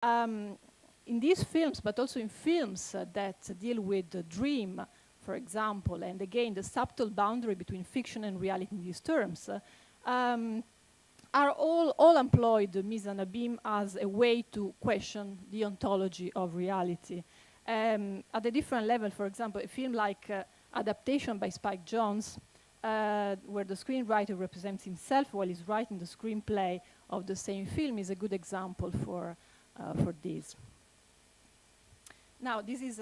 in these films, but also in films that deal with the dream, for example, and again, the subtle boundary between fiction and reality in these terms, are all employed the mise en abîme as a way to question the ontology of reality. At a different level, for example, a film like Adaptation by Spike Jonze, where the screenwriter represents himself while he's writing the screenplay of the same film, is a good example for this. Now, this is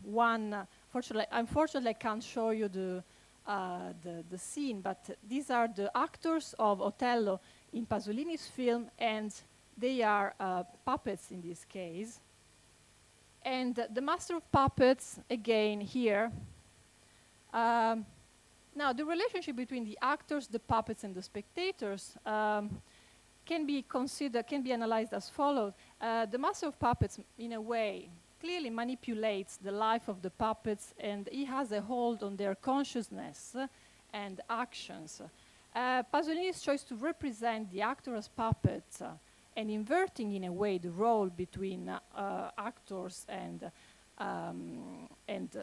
one. Unfortunately, I can't show you the scene, but these are the actors of Otello in Pasolini's film, and they are puppets in this case. And the master of puppets, again, here. Now, the relationship between the actors, the puppets, and the spectators can be analyzed as follows. The master of puppets, in a way, clearly manipulates the life of the puppets, and he has a hold on their consciousness and actions. Pasolini's choice to represent the actor as puppets and inverting, in a way, the role between actors and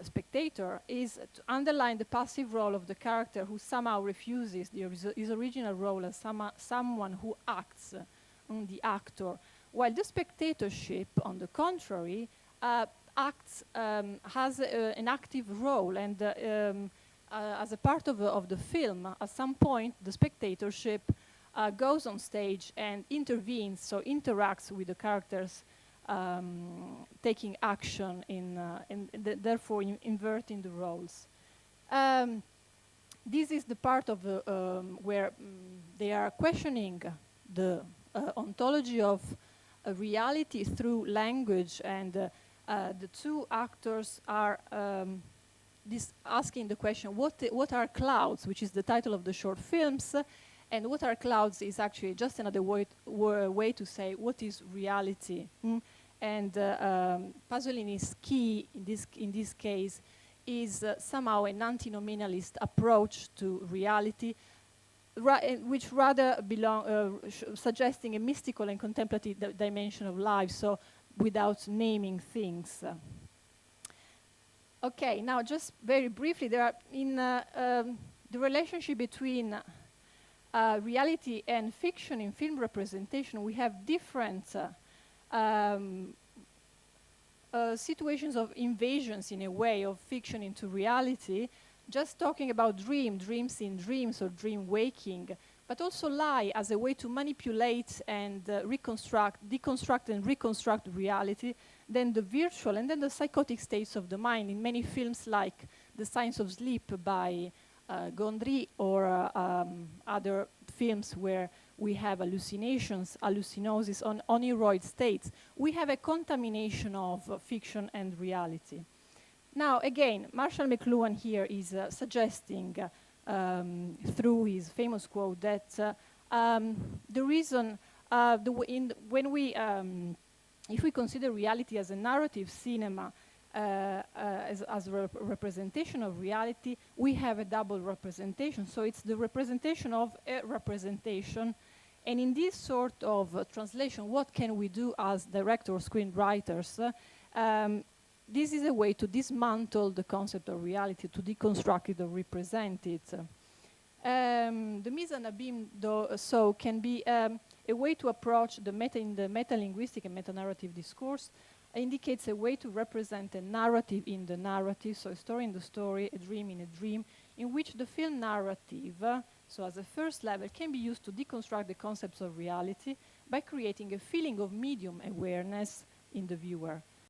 spectator is to underline the passive role of the character who somehow refuses his original role as someone who acts on the actor, while the spectatorship, on the contrary, has an active role, and as a part of the film, at some point, the spectatorship goes on stage and intervenes, so interacts with the characters, taking action therefore inverting the roles. This is the part of where they are questioning the ontology of reality through language, and the two actors are asking the question, what are clouds, which is the title of the short films, and what are clouds is actually just another way to say what is reality. And Pasolini's key in this case is somehow an antinomianalist approach to reality, which rather suggesting a mystical and contemplative dimension of life, so without naming things. Okay, now just very briefly, there are in the relationship between reality and fiction in film representation, we have different situations of invasions, in a way, of fiction into reality. Just talking about dreams in dreams or dream waking, but also lie as a way to manipulate and deconstruct and reconstruct reality, then the virtual and then the psychotic states of the mind in many films like The Science of Sleep by Gondry, or other films where we have hallucinations, hallucinosis on oniroid states. We have a contamination of fiction and reality. Now, again, Marshall McLuhan here is suggesting, through his famous quote, that the reason, if we consider reality as a narrative cinema, as a representation of reality, we have a double representation. So it's the representation of a representation. And in this sort of translation, what can we do as directors, screenwriters? This is a way to dismantle the concept of reality, to deconstruct it or represent it. The mise en abîme, though, can be a way to approach in the meta-linguistic and meta-narrative discourse, indicates a way to represent a narrative in the narrative, so a story in the story, a dream in a dream, in which the film narrative, so as a first level, can be used to deconstruct the concepts of reality by creating a feeling of medium awareness in the viewer.